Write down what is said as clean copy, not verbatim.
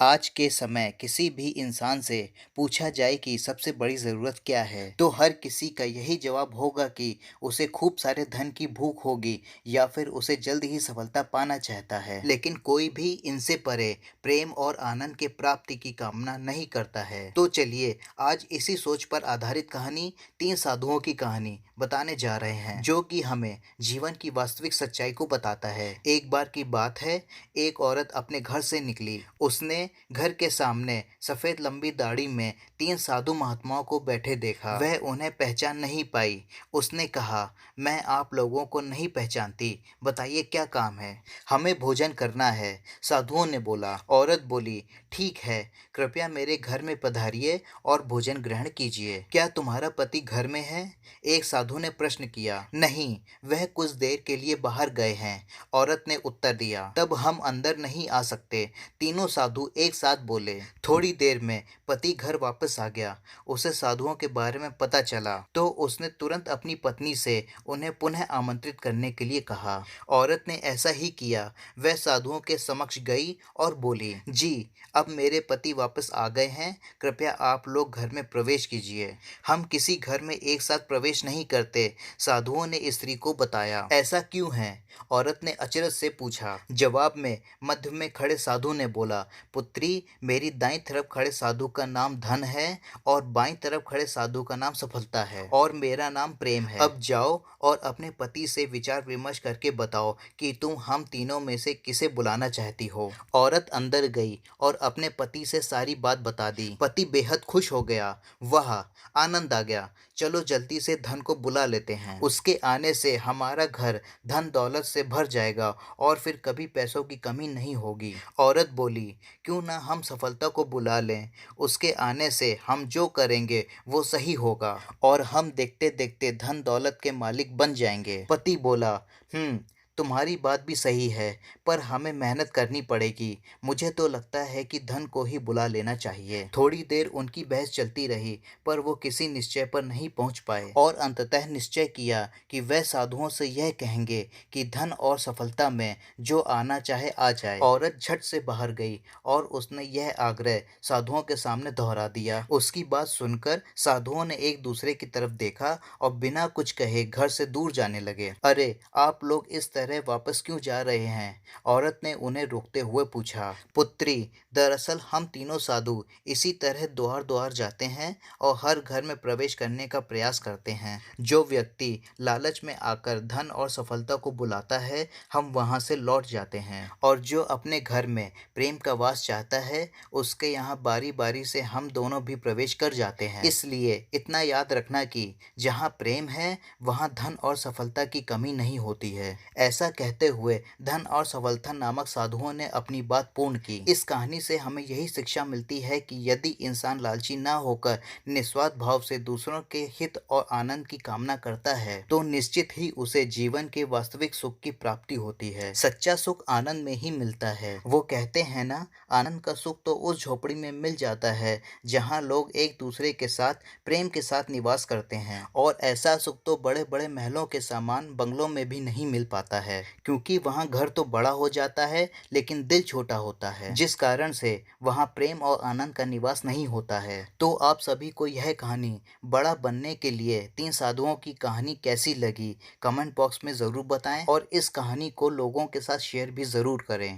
आज के समय किसी भी इंसान से पूछा जाए कि सबसे बड़ी ज़रूरत क्या है, तो हर किसी का यही जवाब होगा कि उसे खूब सारे धन की भूख होगी या फिर उसे जल्द ही सफलता पाना चाहता है। लेकिन कोई भी इनसे परे प्रेम और आनंद के प्राप्ति की कामना नहीं करता है। तो चलिए आज इसी सोच पर आधारित कहानी तीन साधुओं की कहानी बताने जा रहे हैं, जो कि हमें जीवन की वास्तविक सच्चाई को बताता है। एक बार की बात है, एक औरत अपने घर से निकली। उसने घर के सामने सफेद लंबी दाढ़ी में तीन साधु महात्माओं को बैठे देखा। वह उन्हें पहचान नहीं पाई। उसने कहा, मैं आप लोगों को नहीं पहचानती, बताइए क्या काम है? हमें भोजन करना है, साधुओं ने बोला। औरत बोली, ठीक है, कृपया मेरे घर में पधारिए और भोजन ग्रहण कीजिए। क्या तुम्हारा पति घर में है? एक साधु ने प्रश्न किया। नहीं, वह कुछ देर के लिए बाहर गए हैं, औरत ने उत्तर दिया। तब हम अंदर नहीं आ सकते, तीनों साधु एक साथ बोले। थोड़ी देर में पति घर वापस आ गया। उसे साधुओं के बारे में पता चला तो उसने तुरंत अपनी पत्नी से उन्हें पुनः आमंत्रित करने के लिए कहा। औरत ने ऐसा ही किया। वह साधुओं के समक्ष गई और बोली, जी, अब मेरे पति वापस आ गए हैं, कृपया आप लोग घर में प्रवेश कीजिए। हम किसी घर में एक साथ प्रवेश नहीं करते, साधुओं ने स्त्री को बताया। ऐसा क्यों है? औरत ने अचरज से पूछा। जवाब में मध्य में खड़े साधु ने बोला, पुत्री, मेरी दाईं तरफ खड़े साधु का नाम धन है और बाईं तरफ खड़े साधु का नाम सफलता है और मेरा नाम प्रेम है। अब जाओ और अपने पति से विचार विमर्श करके बताओ कि तुम हम तीनों में से किसे बुलाना चाहती हो। औरत अंदर गई और अपने पति से सारी बात बता दी। पति बेहद खुश हो गया। वाह, आनंद आ गया, चलो जल्दी से धन को बुला लेते हैं। उसके आने से हमारा घर धन दौलत से भर जाएगा और फिर कभी पैसों की कमी नहीं होगी। औरत बोली, क्यों ना हम सफलता को बुला लें, उसके आने से हम जो करेंगे वो सही होगा और हम देखते देखते धन दौलत के मालिक बन जाएंगे। पति बोला, तुम्हारी बात भी सही है, पर हमें मेहनत करनी पड़ेगी। मुझे तो लगता है कि धन को ही बुला लेना चाहिए। थोड़ी देर उनकी बहस चलती रही, पर वो किसी निश्चय पर नहीं पहुंच पाए और अंततः निश्चय किया कि वह साधुओं से यह कहेंगे कि धन और सफलता में जो आना चाहे आ जाए। औरत झट से बाहर गई और उसने यह आग्रह साधुओं के सामने दोहरा दिया। उसकी बात सुनकर साधुओं ने एक दूसरे की तरफ देखा और बिना कुछ कहे घर से दूर जाने लगे। अरे, आप लोग इस तरह वापस क्यों जा रहे हैं? औरत ने उन्हें रोकते हुए पूछा। पुत्री, दरअसल हम तीनों साधु इसी तरह द्वार द्वार जाते हैं और हर घर में प्रवेश करने का प्रयास करते हैं। जो व्यक्ति लालच में आकर धन और सफलता को बुलाता है, हम वहां से लौट जाते हैं, और जो अपने घर में प्रेम का वास चाहता है, उसके यहाँ बारी बारी से हम दोनों भी प्रवेश कर जाते हैं। इसलिए इतना याद रखना कि जहाँ प्रेम है वहाँ धन और सफलता की कमी नहीं होती है। ऐसा कहते हुए धन और सफलता नामक साधुओं ने अपनी बात पूर्ण की। इस कहानी से हमें यही शिक्षा मिलती है कि यदि इंसान लालची ना होकर निस्वार्थ भाव से दूसरों के हित और आनंद की कामना करता है, तो निश्चित ही उसे जीवन के वास्तविक सुख की प्राप्ति होती है। सच्चा सुख आनंद में ही मिलता है। वो कहते हैं ना, आनंद का सुख तो उस झोपड़ी में मिल जाता है जहाँ लोग एक दूसरे के साथ प्रेम के साथ निवास करते हैं, और ऐसा सुख तो बड़े बड़े महलों के सामान बंगलों में भी नहीं मिल पाता है, क्योंकि वहाँ घर तो बड़ा हो जाता है लेकिन दिल छोटा होता है, जिस कारण से वहाँ प्रेम और आनंद का निवास नहीं होता है। तो आप सभी को यह कहानी बड़ा बनने के लिए तीन साधुओं की कहानी कैसी लगी, कमेंट बॉक्स में ज़रूर बताएं और इस कहानी को लोगों के साथ शेयर भी ज़रूर करें।